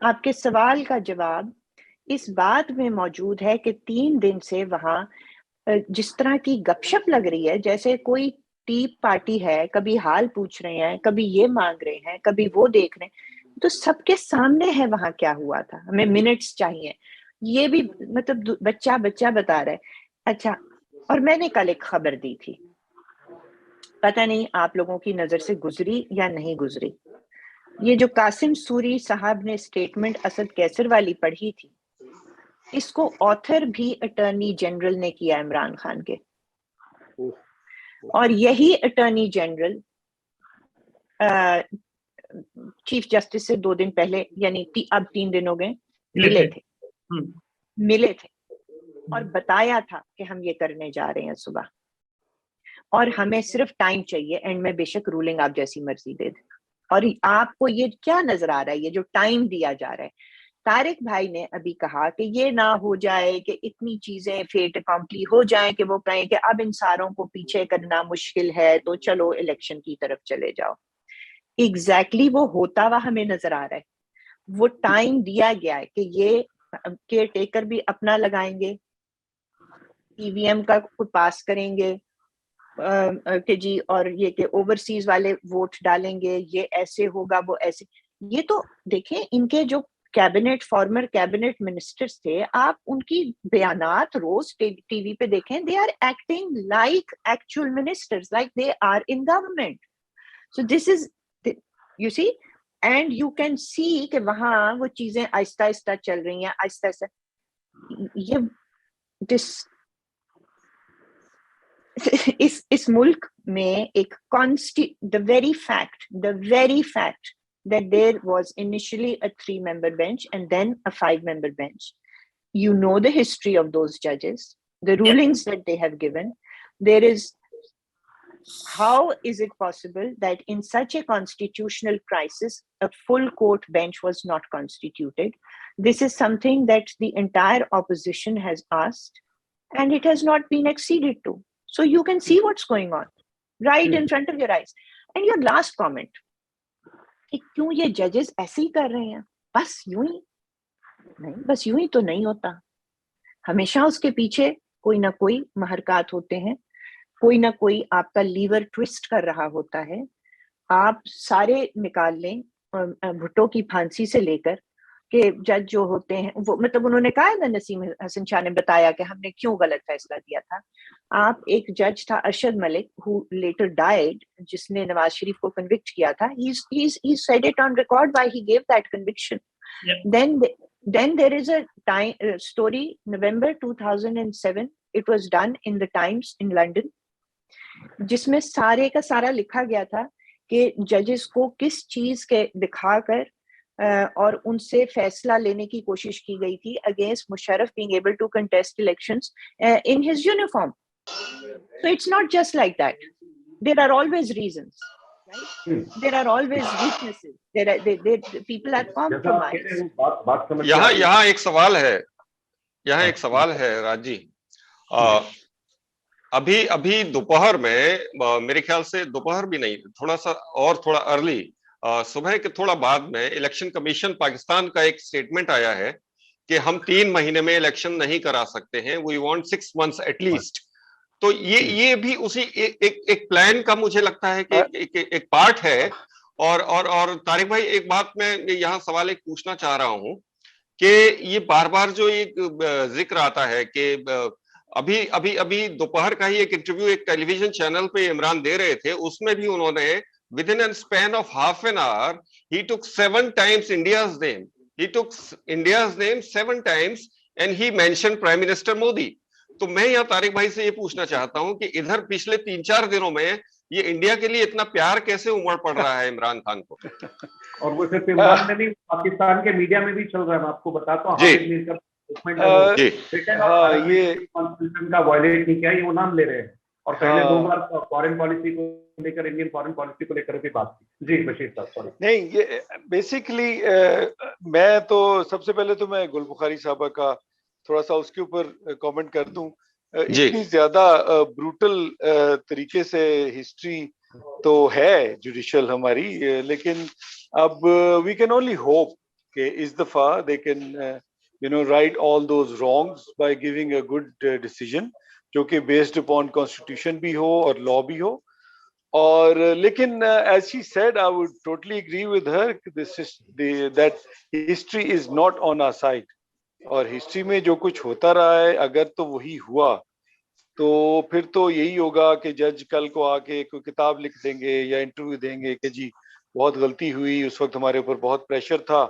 आपके सवाल का जवाब इस बात में मौजूद है कि 3 दिन से वहां जिस तरह की गपशप लग रही है, जैसे कोई टी पार्टी है, कभी हाल पूछ रहे हैं, कभी ये मांग रहे हैं, कभी वो देख रहे हैं, तो सबके सामने है वहां क्या हुआ था। हमें मिनट्स चाहिए, ये भी मतलब बच्चा बच्चा बता रहा है। अच्छा, और मैंने कल एक खबर दी थी, पता नहीं आप लोगों की नजर से गुजरी या नहीं गुजरी। ये जो कासिम सूरी साहब ने स्टेटमेंट असद कैसर वाली पढ़ी थी, इसको ऑथर भी अटॉर्नी जनरल ने किया इमरान खान के। और यही अटॉर्नी जनरल चीफ जस्टिस से 2 दिन पहले, यानी अब 3 दिन हो गए, मिले थे और बताया था कि हम ये करने जा रहे हैं सुबह, और हमें सिर्फ टाइम चाहिए, एंड में बेशक रूलिंग आप जैसी मर्जी दे दें। और आपको ये क्या नजर आ रहा है, ये जो टाइम दिया जा रहा है, तारिक भाई ने अभी कहा कि ये ना हो जाए कि इतनी चीजें फेट अकॉम्प्ली हो जाएं कि वो कहें कि अब इन सारों को पीछे करना मुश्किल है, तो चलो इलेक्शन की तरफ चले जाओ। एग्जैक्टली वो होता हुआ हमें नजर आ रहा है। वो टाइम दिया गया है कि ये केयर टेकर भी अपना लगाएंगे, ईवीएम का पास करेंगे कि जी, और ये कि ओवरसीज वाले वोट डालेंगे, ये ऐसे होगा, वो ऐसे। ये तो देखें, इनके जो कैबिनेट, फॉर्मर कैबिनेट मिनिस्टर्स थे, आप उनकी बयानात रोज टीवी पे देखें, they are acting like actual ministers, like they are in government. So this is, you see, and you can see कि वहां वो चीजें आहिस्ता आहिस्ता चल रही हैं, आहिस्ता आहिस्ता। ये इस मुल्क में एक the very fact that there was initially a 3-member bench and then a 5-member bench, you know the history of those judges, the rulings that they have given. How is it possible that in such a constitutional crisis a full court bench was not constituted? This is something that the entire opposition has asked, and it has not been acceded to. So you can see what's going on right in front of your eyes. And your last comment, कि क्यों ये जजेस ऐसे ही कर रहे हैं, बस यूं ही नहीं, बस यूं ही तो नहीं होता। हमेशा उसके पीछे कोई ना कोई महरकात होते हैं, कोई ना कोई आपका लीवर ट्विस्ट कर रहा होता है। आप सारे निकाल लें, भुट्टो की फांसी से लेकर कि जज जो होते हैं वो, मतलब उन्होंने कहा ना, नसीम हसन शाह ने बताया कि हमने क्यों गलत फैसला दिया था। आप, एक जज था Arshad Malik, who later died, जिसने नवाज शरीफ को कन्विक्ट किया था, he said it on record why he gave that conviction. Then there is a story, November 2007, it was done in the Times in London, जिसमें सारे का सारा लिखा गया था कि जजेस को किस चीज के दिखाकर और उनसे फैसला लेने की कोशिश की गई थी against Musharraf being able to contest elections in his uniform. So it's not just like that. There are always reasons, right? There are always weaknesses. People are compromised. यहाँ एक सवाल है राज जी। अभी दोपहर में, मेरे ख्याल से दोपहर भी नहीं, थोड़ा अर्ली, सुबह के थोड़ा बाद में इलेक्शन कमीशन पाकिस्तान का एक स्टेटमेंट आया है कि हम 3 महीने में इलेक्शन नहीं करा सकते हैं, वी वांट 6 months एटलीस्ट। तो ये भी उसी एक प्लान का मुझे लगता है कि एक पार्ट है। और तारिक भाई, एक बात मैं यहाँ सवाल एक पूछना चाह रहा हूँ कि ये बार बार जो एक जिक्र आता है कि अभी दोपहर का ही एक इंटरव्यू एक टेलीविजन चैनल पे इमरान दे रहे थे, उसमें भी उन्होंने within a span of half an hour, he took 7 times India's name. He took India's name 7 times and he mentioned Prime Minister Modi. तो मैं यहाँ तारिक भाई से ये पूछना चाहता हूँ कि इधर पिछले 3-4 दिनों में ये इंडिया के लिए इतना प्यार कैसे उमड़ पड़ रहा है इमरान खान को? और वो सिर्फ इमरान में नहीं, पाकिस्तान के मीडिया में भी चल रहा है। मैं आपको बताता हूँ, कॉन्स्टिट्यूशन का वायलेट नहीं किया, ये वो नाम ले रहे हैं। और पहले 2 बार फॉरेन पॉलिसी को लेकर, इंडियन फॉरेन पॉलिसी को लेकर भी बात की। जी बशीर साहब, सॉरी। नहीं, ये बेसिकली मैं तो सबसे पहले तो मैं गुल बुखारी साहबा का थोड़ा सा उसके ऊपर कमेंट कर दूं। इतनी ज्यादा ब्रूटल तरीके से हिस्ट्री तो है जुडिशियल हमारी, लेकिन अब वी कैन ओनली होप कि इस दफा they can write all those wrongs by giving a good decision जो कि बेस्ड अपॉन कॉन्स्टिट्यूशन भी हो और लॉ भी हो। और लेकिन as she said, I would totally agree with her that history is not on our side. और हिस्ट्री में जो कुछ होता रहा है, अगर तो वही हुआ तो फिर तो यही होगा कि जज कल को आके कोई किताब लिख देंगे या इंटरव्यू देंगे कि जी बहुत गलती हुई, उस वक्त हमारे ऊपर बहुत प्रेशर था।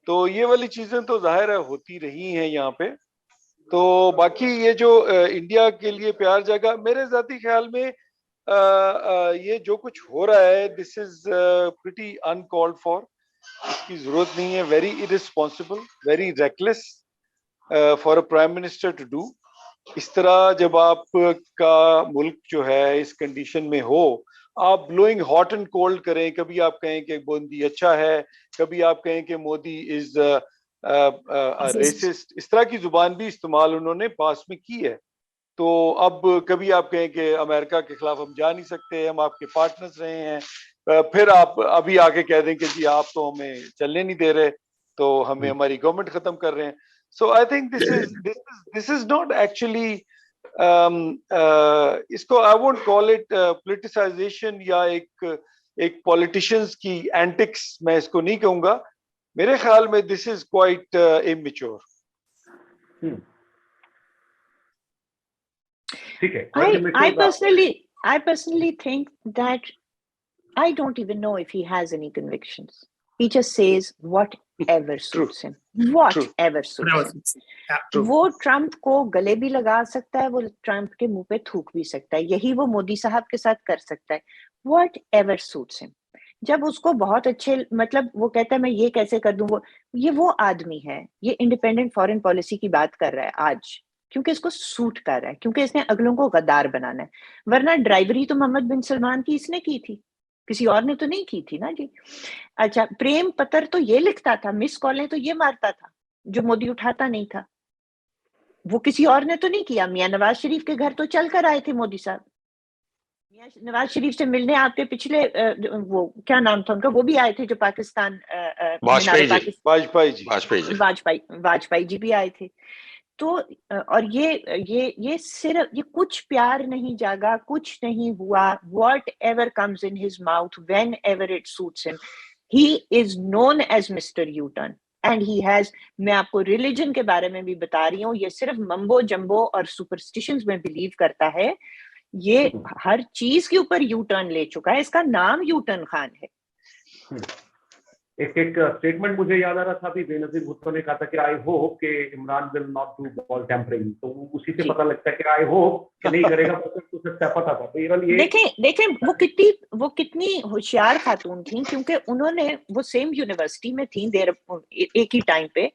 तो ये वाली चीजें तो जाहिर है होती रही हैं यहाँ पे। तो बाकी ये जो इंडिया के लिए प्यार जगा, मेरे जाती ख्याल में ये जो कुछ हो रहा है, this is pretty uncalled for. इसकी जरूरत नहीं है, very irresponsible, very reckless for a prime minister to do. इस तरह जब आपका मुल्क जो है इस कंडीशन में हो, आप ब्लोइंग हॉट एंड कोल्ड करें, कभी आप कहें कि मोदी अच्छा है, कभी आप कहें कि मोदी इज रेसिस्ट, इस तरह की जुबान भी इस्तेमाल उन्होंने पास में की है। तो अब कभी आप कहें कि अमेरिका के खिलाफ हम जा नहीं सकते, हम आपके पार्टनर्स रहे हैं, फिर आप अभी आके कह दें कि जी आप तो हमें चलने नहीं दे रहे, तो हमें हमारी गवर्नमेंट खत्म कर रहे हैं। So I think this is not actually इसको I won't call it politicization या एक politicians की antics, मैं इसको नहीं कहूँगा। मेरे ख्याल में this is quite immature. ठीक है। I personally think that I don't even know if he has any convictions. He just says whatever suits him. Whatever suits him. वो ट्रम्प को गले भी लगा सकता है, वो ट्रम्प के मुंह पे थूक भी सकता है, यही वो मोदी साहब के साथ कर सकता है। Whatever suits him. जब उसको बहुत अच्छे, मतलब वो कहता है मैं ये कैसे कर दूं, वो आदमी है, ये इंडिपेंडेंट फॉरेन पॉलिसी की बात कर रहा है आज, क्योंकि इसको सूट कर रहा है, क्योंकि इसने अगलों को गद्दार बनाना है। वरना ड्राइवरी तो मोहम्मद बिन सलमान की इसने की थी, किसी और ने तो नहीं की थी ना जी। अच्छा, प्रेम पत्र तो ये लिखता था, मिस कॉलें तो ये मारता था, जो मोदी उठाता नहीं था, वो किसी और ने तो नहीं किया। मियां नवाज शरीफ के घर तो चल कर आए थे मोदी साहब, मियां नवाज शरीफ से मिलने आपके पिछले वो क्या नाम था उनका, वो भी आए थे जो पाकिस्तान, वाजपेयी जी भी आए थे। तो और ये सिर्फ ये कुछ प्यार नहीं जागा, कुछ नहीं हुआ। whatever comes in his mouth whenever it suits him, he is known as Mr. U-turn and he has, मैं आपको रिलीजन के बारे में भी बता रही हूँ, ये सिर्फ मम्बो जम्बो और सुपरस्टिशंस में बिलीव करता है। ये हर चीज के ऊपर यू टर्न ले चुका है, इसका नाम यू टर्न खान है। एक स्टेटमेंट मुझे याद आ रहा था, अभी बेनजीर भुट्टो ने कहा था कि आई होप कि Imran will not do ball tampering, तो उसी से पता लगता है कि आई होप कि नहीं करेगा, तो उससे पता था। तो ये देखें वो कितनी होशियार खातून थी, क्योंकि उन्होंने वो सेम यूनिवर्सिटी में थी देर एक ही टाइम पे,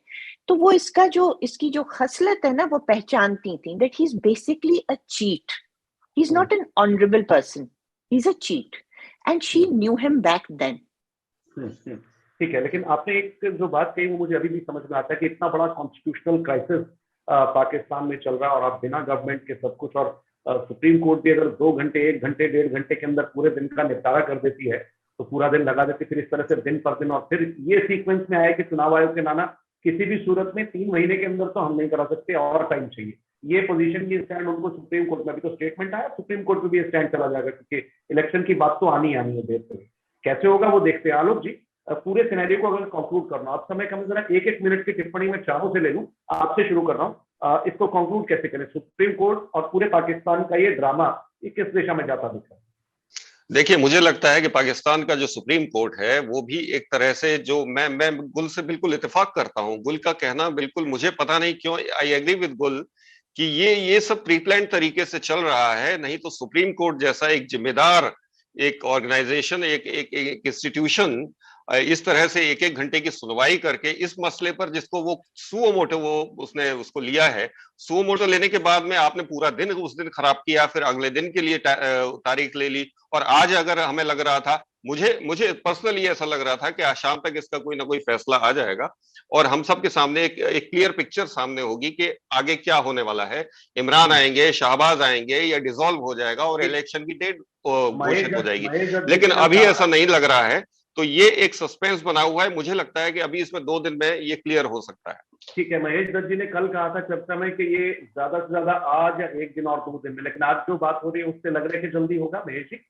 तो वो इसकी जो खसलत है ना, वो पहचानती थी that he is basically a cheat, he is not an honourable person, he is a cheat, and she knew him back then. ठीक है, लेकिन आपने एक जो बात कही वो मुझे अभी भी समझ में आता है कि इतना बड़ा कॉन्स्टिट्यूशनल क्राइसिस पाकिस्तान में चल रहा है और आप बिना गवर्नमेंट के सब कुछ, और सुप्रीम कोर्ट भी अगर 2 घंटे 1 घंटे 1.5 घंटे के अंदर पूरे दिन का निपटारा कर देती है तो पूरा दिन लगा देती, फिर इस तरह से दिन पर दिन, और फिर ये सीक्वेंस में आया कि चुनाव आयोग के नाना किसी भी सूरत में 3 महीने के अंदर तो हम नहीं करा सकते और टाइम चाहिए। ये पोजीशन, ये स्टैंड उनको सुप्रीम कोर्ट में, अभी तो स्टेटमेंट आया, सुप्रीम कोर्ट में भी स्टैंड चला जाएगा, क्योंकि इलेक्शन की बात तो आनी है देर से। कैसे होगा वो देखते हैं। आलोक जी, पूरे सिनेरियो को अगर कंक्लूड करना, आप समय कम जरा 1-1 मिनट की टिप्पणी में चारों से ले लूं, आपसे शुरू कर रहा हूं, इसको कंक्लूड कैसे करें? सुप्रीम कोर्ट और पूरे पाकिस्तान का ये ड्रामा ये किस दिशा में जाता दिख रहा है? देखिए, मुझे लगता है कि पाकिस्तान का जो सुप्रीम कोर्ट है वो भी एक तरह से, जो मैं गुल से बिल्कुल इत्तेफाक करता हूं। गुल का कहना बिल्कुल, मुझे पता नहीं क्यों, आई एग्री विद गुल कि ये सब प्री प्लान तरीके से चल रहा है। नहीं तो सुप्रीम कोर्ट जैसा एक जिम्मेदार एक ऑर्गेनाइजेशन, एक इंस्टीट्यूशन इस तरह से एक एक घंटे की सुनवाई करके इस मसले पर, जिसको वो सुओ मोटो वो उसने उसको लिया है, सुओ मोटो लेने के बाद में आपने पूरा दिन उस दिन खराब किया, फिर अगले दिन के लिए तारीख ले ली, और आज अगर हमें लग रहा था, मुझे पर्सनली ऐसा लग रहा था कि आज शाम तक इसका कोई ना कोई फैसला आ जाएगा और हम सब के सामने एक क्लियर पिक्चर सामने होगी कि आगे क्या होने वाला है। इमरान आएंगे, शाहबाज आएंगे, या डिसॉल्व हो जाएगा और इलेक्शन की डेट घोषित हो जाएगी। लेकिन अभी ऐसा नहीं लग रहा है, तो ये एक सस्पेंस बना हुआ है। मुझे लगता है कि अभी इसमें 2 दिन में ये क्लियर हो सकता है। ठीक है, महेश दत्त जी ने कल कहा था चर्चा में कि ये ज्यादा से ज्यादा आज या 1 दिन और 2 दिन में, लेकिन आज जो बात हो रही है उससे लग रहा है कि जल्दी होगा। महेश जी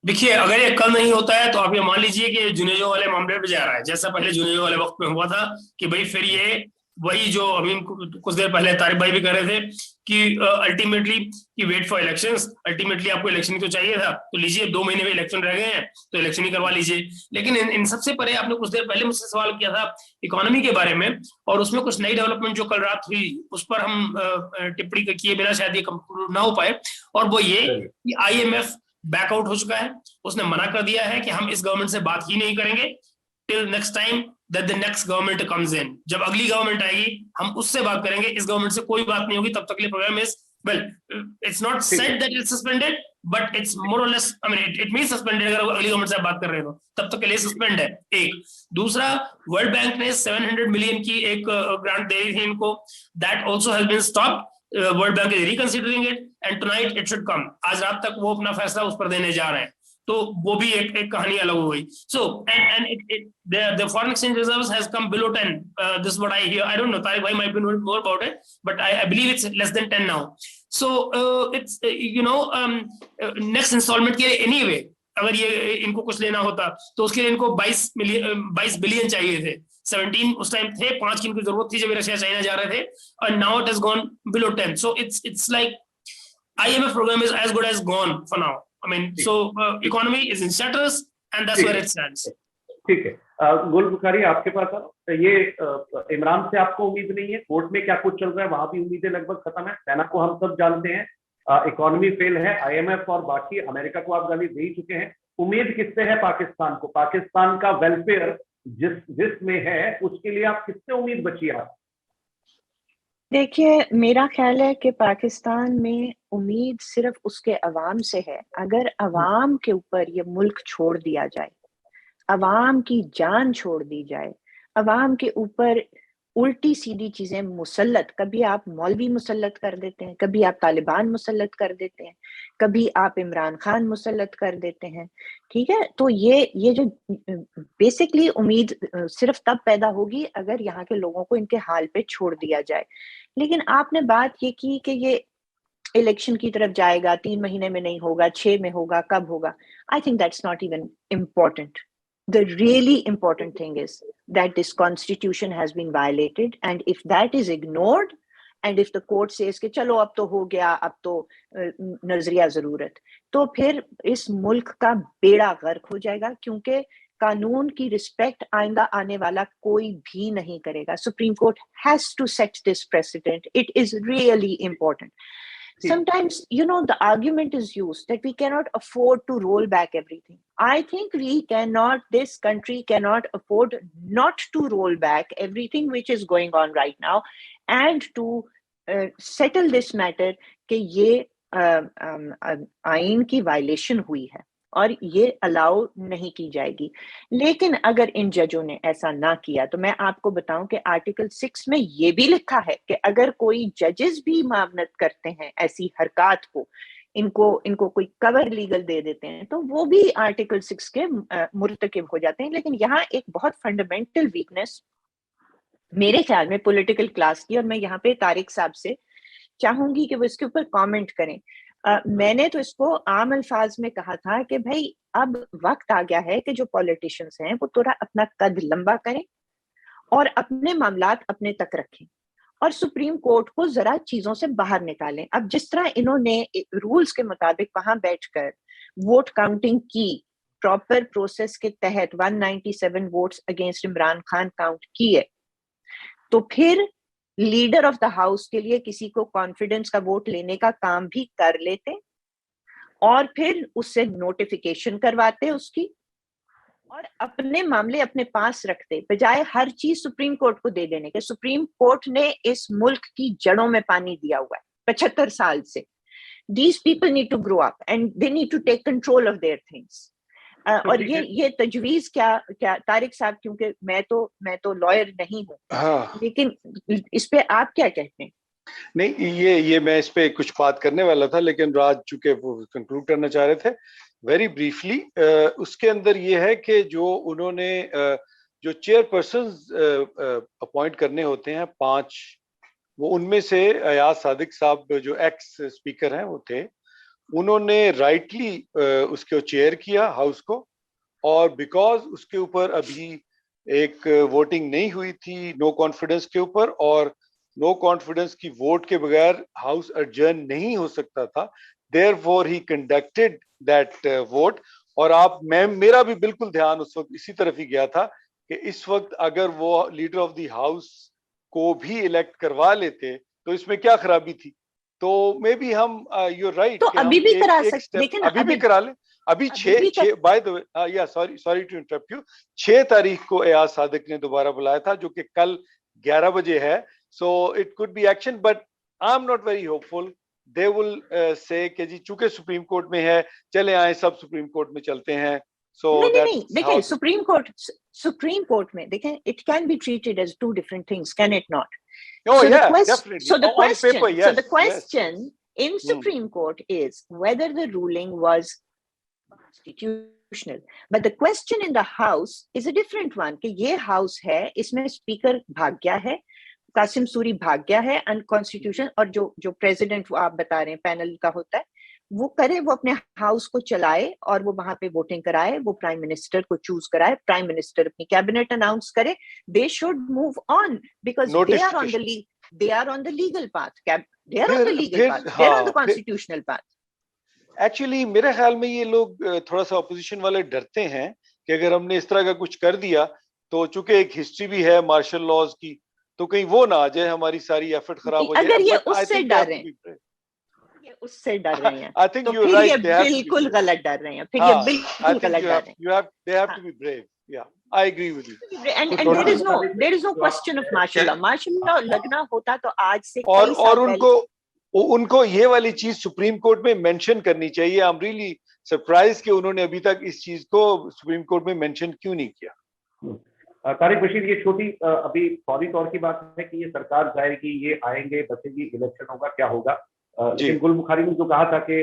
देखिए, अगर ये कल नहीं होता है तो आप ये मान लीजिए कि जुनेजो वाले मामले पे जा रहा है, जैसा पहले जुनेजो वाले वक्त में हुआ था कि भाई फिर ये वही जो अभी कुछ देर पहले तारिक भाई भी कह रहे थे कि अल्टीमेटली कि वेट फॉर इलेक्शंस, अल्टीमेटली आपको इलेक्शन तो चाहिए था, तो लीजिए 2 महीने में इलेक्शन रह गए हैं तो इलेक्शन ही करवा लीजिए। लेकिन इन सबसे परे आपने कुछ देर पहले मुझसे सवाल किया था इकोनॉमी के बारे में, और उसमें कुछ नई डेवलपमेंट जो कल रात हुई उस पर हम टिप्पणी किए बिना शायद ये कंक्लूड ना हो पाए, और वो ये कि IMF बैकआउट हो चुका है। उसने मना कर दिया है कि हम इस गवर्नमेंट से बात ही नहीं करेंगे till next time that the next government comes in. जब अगली गवर्नमेंट आएगी हम उससे बात करेंगे, इस गवर्नमेंट से कोई बात नहीं होगी। तब तक के लिए programme is well, it's not said that it's suspended, but it's more or less, I mean it means suspended. अगर अगली गवर्नमेंट से बात कर रहे हो तब तक के लिए सस्पेंड है। एक दूसरा, वर्ल्ड बैंक ने 700 मिलियन की एक ग्रांट दे रही थी इनको, that also has been stopped. World Bank is reconsidering it and tonight it should come. आज रात तक वो अपना फैसला उस पर देने जा रहे हैं, तो वो भी एक कहानी अलग हो गई। So and the foreign exchange reserves has come below 10. This is what I hear. I don't know, Tariq bhai might be knowing more about it, but I believe it's less than 10 now. So it's next installment के anyway, अगर ये इनको कुछ लेना होता तो उसके लिए इनको 22 बिलियन चाहिए थे। 17 उस टाइम थे, 5 की इनको जरूरत थी जब रशिया चाइना जा रहे थे, और now it has gone below 10. So it's like IMF program is as good as gone for now. I mean, so economy is in shutters and that's where it stands. ठीक है, गुल बुखारी आपके पास ये इमरान से आपको उम्मीद नहीं है? कोर्ट में क्या कुछ चल रहा है वहां भी उम्मीदें लगभग खत्म है। सेना को हम सब जानते हैं, इकोनॉमी फेल है, IMF और बाकी अमेरिका को आप गाली दे ही चुके हैं। उम्मीद किससे है पाकिस्तान को? पाकिस्तान का वेलफेयर जिस में है उसके लिए आप किससे उम्मीद बची आप? देखिए, मेरा ख्याल है कि पाकिस्तान में उम्मीद सिर्फ उसके अवाम से है। अगर अवाम के ऊपर ये मुल्क छोड़ दिया जाए, अवाम की जान छोड़ दी जाए, अवाम के ऊपर उल्टी सीधी चीजें मुसल्लत, कभी आप मौलवी मुसल्लत कर देते हैं, कभी आप तालिबान मुसल्लत कर देते हैं, कभी आप इमरान खान मुसल्लत कर देते हैं, ठीक है। तो ये जो बेसिकली उम्मीद सिर्फ तब पैदा होगी अगर यहाँ के लोगों को इनके हाल पे छोड़ दिया जाए। लेकिन आपने बात ये की कि ये इलेक्शन की तरफ जाएगा, 3 महीने में नहीं होगा, 6 में होगा, कब होगा? I think that's not even important. The really important thing is that this constitution has been violated, and if that is ignored and if the court says कि चलो अब तो हो गया, अब तो नजरिया जरूरत, तो फिर इस मुल्क का बेड़ा गर्क हो जाएगा, क्योंकि कानून की रिस्पेक्ट आइंदा आने वाला कोई भी नहीं करेगा। Supreme court has to set this precedent. It is really important. Sometimes, the argument is used that we cannot afford to roll back everything. I think this country cannot afford not to roll back everything which is going on right now, and to settle this matter कि ये आइन की वायलेशन हुई है और ये अलाउ नहीं की जाएगी। लेकिन अगर इन जजों ने ऐसा ना किया तो मैं आपको बताऊं कि आर्टिकल 6 में ये भी लिखा है कि अगर कोई जजेस भी मावनत करते हैं ऐसी हरकत को, इनको कोई कवर लीगल दे देते हैं, तो वो भी आर्टिकल 6 के मुर्तकिब हो जाते हैं। लेकिन यहाँ एक बहुत फंडामेंटल वीकनेस मेरे ख्याल में पॉलिटिकल क्लास की, और मैं यहाँ पे तारिक साहब से चाहूंगी कि वो इसके ऊपर कमेंट करें। मैंने तो इसको आम अल्फाज में कहा था कि भाई अब वक्त आ गया है कि जो पॉलिटिशियंस हैं वो थोड़ा अपना कद लंबा करें और अपने मामलात अपने तक रखें और सुप्रीम कोर्ट को जरा चीजों से बाहर निकालें। अब जिस तरह इन्होंने रूल्स के मुताबिक वहां बैठकर वोट काउंटिंग की, प्रॉपर प्रोसेस के तहत 197 votes against Imran Khan count किए, तो फिर लीडर ऑफ द हाउस के लिए किसी को कॉन्फिडेंस का वोट लेने का काम भी कर लेते और फिर उससे नोटिफिकेशन करवाते उसकी और अपने मामले अपने पास रखते, बजाय हर चीज सुप्रीम कोर्ट को दे देने के। सुप्रीम कोर्ट ने इस मुल्क की जड़ों में पानी दिया हुआ है 75 साल से। These people need to grow up and they need to take control of their things. और ये तजवीज क्या तारिक साहब, क्योंकि मैं तो लॉयर नहीं हूँ, हाँ, लेकिन इस पे आप क्या कहते हैं? नहीं, ये मैं इस पे कुछ बात करने वाला था, लेकिन राज चूंकि वो कंक्लूड करना चाह रहे थे वेरी ब्रीफली, उसके अंदर ये है कि जो उन्होंने जो चेयरपर्सन अपॉइंट करने होते हैं 5, वो उनमें से अयाज सादिक साहब जो एक्स स्पीकर हैं वो थे, उन्होंने राइटली उसको चेयर किया हाउस को, और बिकॉज उसके ऊपर अभी एक वोटिंग नहीं हुई थी नो कॉन्फिडेंस के ऊपर, और नो कॉन्फिडेंस की वोट के बगैर हाउस अडजर्न नहीं हो सकता था, therefore he conducted that vote. और मेरा भी बिल्कुल ध्यान उस वक्त इसी तरफ ही गया था कि इस वक्त अगर वो लीडर ऑफ द हाउस को भी इलेक्ट करवा लेते तो इसमें क्या खराबी थी। तो मे बी हम यू राइट, तो अभी भी करा सकते, लेकिन अभी भी करा ले। अभी 6 बाय द वे, या सॉरी टू इंटरप्ट यू, 6 तारीख को एयाज सादिक ने दोबारा बुलाया था, जो कि कल 11 बजे है। So it could be action, but I am not very hopeful. They will say कि जी चूंकि सुप्रीम कोर्ट में है, चले आए सब सुप्रीम कोर्ट में चलते हैं। So नहीं, देखें सुप्रीम कोर्ट में देखें, it can be treated as 2 different things, can it not? Oh so yeah, definitely. So the question, paper, yes, so the question in Supreme Court is whether the ruling was constitutional. But the question in the House is a different one, कि ये House है, इसमें स्पीकर भाग गया है, कासिम सूरी भाग गया है अनकॉन्स्टिट्यूशन, और जो प्रेसिडेंट आप बता रहे हैं पैनल का होता है, वो करे, वो अपने हाउस को चलाए और वो वहां पे वोटिंग कराए, वो प्राइम मिनिस्टर को चूज कराए, प्राइम मिनिस्टर अपनी कैबिनेट अनाउंस करे, they should move on because they are on the legal path, they are on the legal path, they are on the constitutional path. Actually मेरे ख्याल में ये लोग थोड़ा सा ऑपोजिशन वाले डरते हैं कि अगर हमने इस तरह का कुछ कर दिया तो चूंकि एक हिस्ट्री भी है मार्शल लॉज की, तो कहीं वो ना आ जाए, हमारी सारी एफर्ट खराब हो जाए। अगर ये उससे डर रहे हैं, उससे डर रहे हैं, I think तो you're फिर right, ये बिल्कुल गलत डर रहे हैं, फिर ये बिल्कुल गलत डर रहे हैं। They have to be brave. Yeah, I agree with you. And there is no question of martial law. Martial law लगना होता तो आज से और उनको ये वाली चीज सुप्रीम कोर्ट में मेंशन करनी चाहिए। आई एम रियली सरप्राइज कि उन्होंने अभी तक इस चीज को सुप्रीम कोर्ट में मेंशन क्यों नहीं किया। तारिक बशीर, ये छोटी अभी फौरी तौर की बात है कि ये सरकार जाएगी, ये आएंगे, बचेगी, इलेक्शन होगा, क्या होगा। लेकिन गुल बुखारी ने जो कहा था कि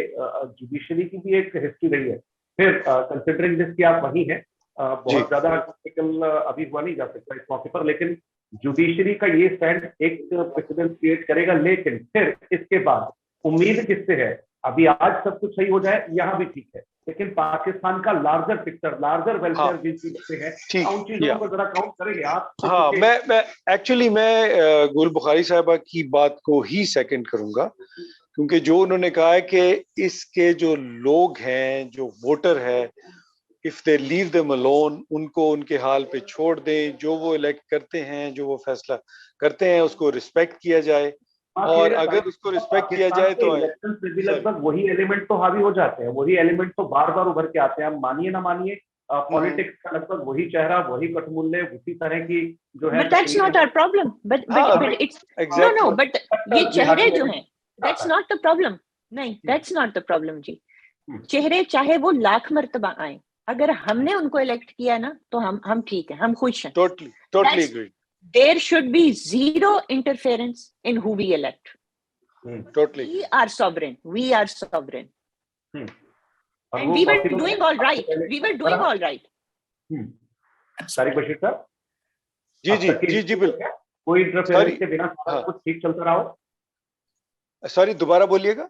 जुडिशरी की भी एक हिस्ट्री रही है, फिर कंसिडरिंग दिस कि आप वही हैं, बहुत ज्यादा टेक्निकल अभी हुआ नहीं जा सकता इस मौके पर, लेकिन जुडिशरी का ये स्टैंड एक प्रेसिडेंट क्रिएट करेगा। लेकिन फिर इसके बाद उम्मीद किससे है? अभी आज सब कुछ सही हो जाए, यहाँ भी ठीक है, लेकिन पाकिस्तान का लार्जर पिक्चर, लार्जर वेलफेयर जिस चीज से है, उन चीजों को जरा काउंट करेंगे आप? हाँ, मैं गुल बुखारी साहिबा की बात को ही सेकंड करूंगा, क्योंकि जो उन्होंने कहा है कि इसके जो लोग हैं, जो वोटर है, if they leave them alone, उनको उनके हाल पे छोड़ दें, जो वो इलेक्ट करते हैं, जो वो फैसला करते हैं, उसको रिस्पेक्ट किया जाए, और अगर उसको रिस्पेक्ट किया जाए तो लगभग वही एलिमेंट तो हावी हो जाते हैं, वही एलिमेंट तो बार बार उभर के आते हैं। हम मानिए ना मानिए, पॉलिटिक्स का लगभग वही चेहरा, वही कटमुल्ले, उसी तरह की जो है। But that's not our problem. But it's exactly. No, but ये चेहरे जो हैं, that's not the problem. नहीं, that's not the problem जी। चेहरे चाहे वो लाख मर्तबा आए, अगर हमने उनको इलेक्ट किया ना, तो हम ठीक है, हम खुश हैं। Totally agree. There should be zero interference in who we elect. Totally. We are sovereign. And we were doing all right. Tariq Bashir साहब, जी बिल्कुल, कोई इंटरफेरेंस के बिना सारा कुछ ठीक चलता रहा हो? सॉरी, दोबारा बोलिएगा।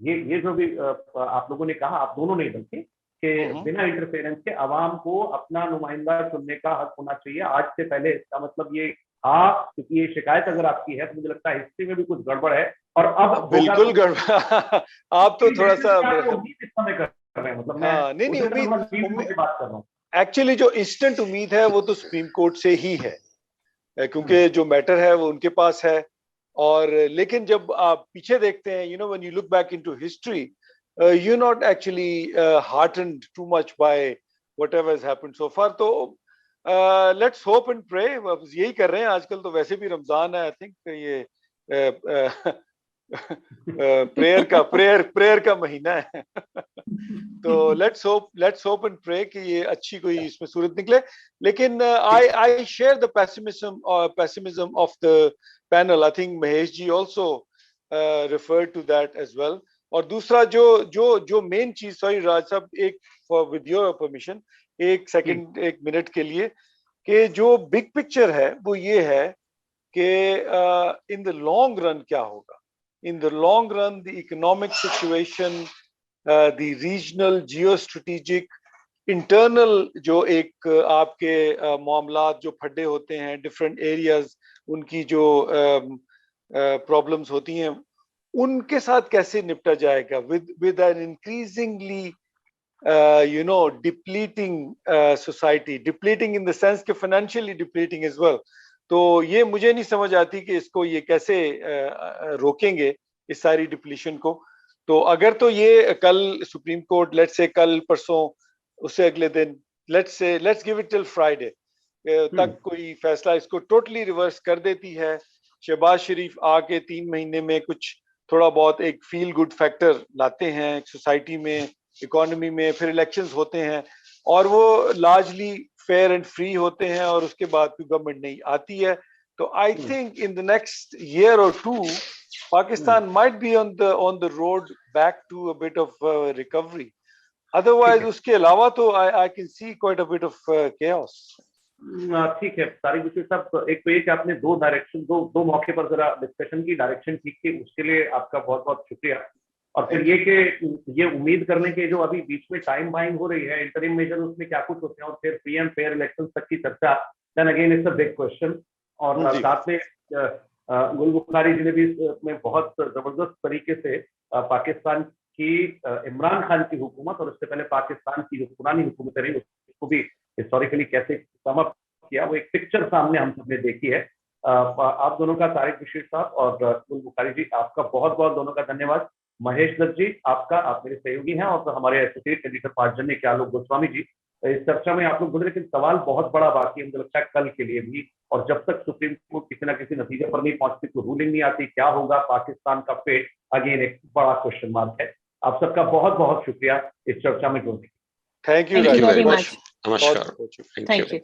ये जो भी आप लोगों ने कहा, आप दोनों ने, बल्कि कि बिना इंटरफेरेंस के आवाम को अपना नुमाइंदा चुनने का हक होना चाहिए आज से पहले। इसका मतलब ये क्योंकि ये शिकायत अगर आपकी है तो मुझे लगता है हिस्ट्री में भी कुछ गड़बड़ है, और अब बिल्कुल गड़बड़। आप तो थोड़ा सा रहे हैं, मतलब हाँ, नहीं नहीं, उम्मीद की बात कर रहा हूँ। एक्चुअली जो इंस्टेंट उम्मीद है वो तो सुप्रीम कोर्ट से ही है, क्योंकि जो मैटर है वो उनके पास है। और लेकिन जब आप पीछे देखते हैं, when you look back into history, you not actually heartened too much by whatever has happened so far. तो लेट्स होप एंड प्रे, यही कर रहे हैं आजकल। तो वैसे भी रमजान है, आई थिंक ये प्रेयर का महीना है। तो लेट्स होप एंड प्रे कि ये अच्छी कोई इसमें सूरत निकले। लेकिन I share the pessimism of the panel. I think Mahesh ji also referred to that as well. और दूसरा जो मेन चीज, सॉरी राज साहब, एक विद योर परमिशन, एक सेकंड, एक मिनट के लिए, कि जो बिग पिक्चर है वो ये है कि इन द लॉन्ग रन क्या होगा। In the long run the economic situation, the regional geo strategic internal जो एक आपके मामलात जो फड्डे होते हैं, डिफरेंट एरियाज, उनकी जो प्रॉब्लम्स होती हैं, उनके साथ कैसे निपटा जाएगा with an increasingly depleting society, depleting in the sense कि फाइनेंशियली डिप्लीटिंग एज वेल। तो ये मुझे नहीं समझ आती कि इसको ये कैसे रोकेंगे, इस सारी डिप्लीशन को। तो अगर तो ये कल सुप्रीम कोर्ट, लेट्स से कल परसों, उससे अगले दिन, let's give it till Friday तक कोई फैसला इसको टोटली रिवर्स कर देती है, शहबाज शरीफ आके 3 महीने में कुछ थोड़ा बहुत एक फील गुड फैक्टर लाते हैं सोसाइटी में, इकोनॉमी में, फिर इलेक्शंस होते हैं और वो लार्जली फेयर एंड फ्री होते हैं, और उसके बाद कोई गवर्नमेंट नहीं आती है, तो I think in the next year और 2 Pakistan might be on the road back to a bit of recovery. Otherwise, उसके अलावा तो I can see quite a bit of chaos. ठीक है तारिक बशीर साहब, एक तो ये कि आपने दो मौके पर जरा डिस्कशन की डायरेक्शन ठीक की, उसके लिए आपका बहुत बहुत शुक्रिया। और फिर ये कि ये उम्मीद करने के जो अभी बीच में टाइम बाइंग हो रही है, इंटरिम मेजर उसमें क्या कुछ होते हैं, और फिर फ्री एंड फेयर इलेक्शन तक की चर्चा, then again it's a big question. और साथ में गुल बुखारी जी ने भी इसमें बहुत जबरदस्त तरीके से पाकिस्तान की इमरान खान की हुकूमत और उससे पहले पाकिस्तान की जो पुरानी हुकूमत रही उसको भी हिस्टोरिकली कैसे सम अप किया, वो एक पिक्चर सामने हम सबने देखी है। आप दोनों का, तारिक बशीर साहब और गुल बुखारी जी, आपका बहुत बहुत दोनों का धन्यवाद। महेश दत्त जी आपका, आप मेरे सहयोगी हैं, और हमारे एसोसिएट एडिटर पार्जन्य के आलोक गोस्वामी जी, इस चर्चा में आप लोग गुजरे, लेकिन सवाल बहुत बड़ा बाकी है मुझे लगता है कल के लिए भी। और जब तक सुप्रीम कोर्ट किसी ना किसी नतीजे पर नहीं पहुंचती, तो रूलिंग नहीं आती, क्या होगा पाकिस्तान का फेट, अगेन एक बड़ा क्वेश्चन मार्क है। आप सबका बहुत बहुत शुक्रिया इस चर्चा में जुड़ने के लिए। Thank you very much. नमस्कार। Thank you.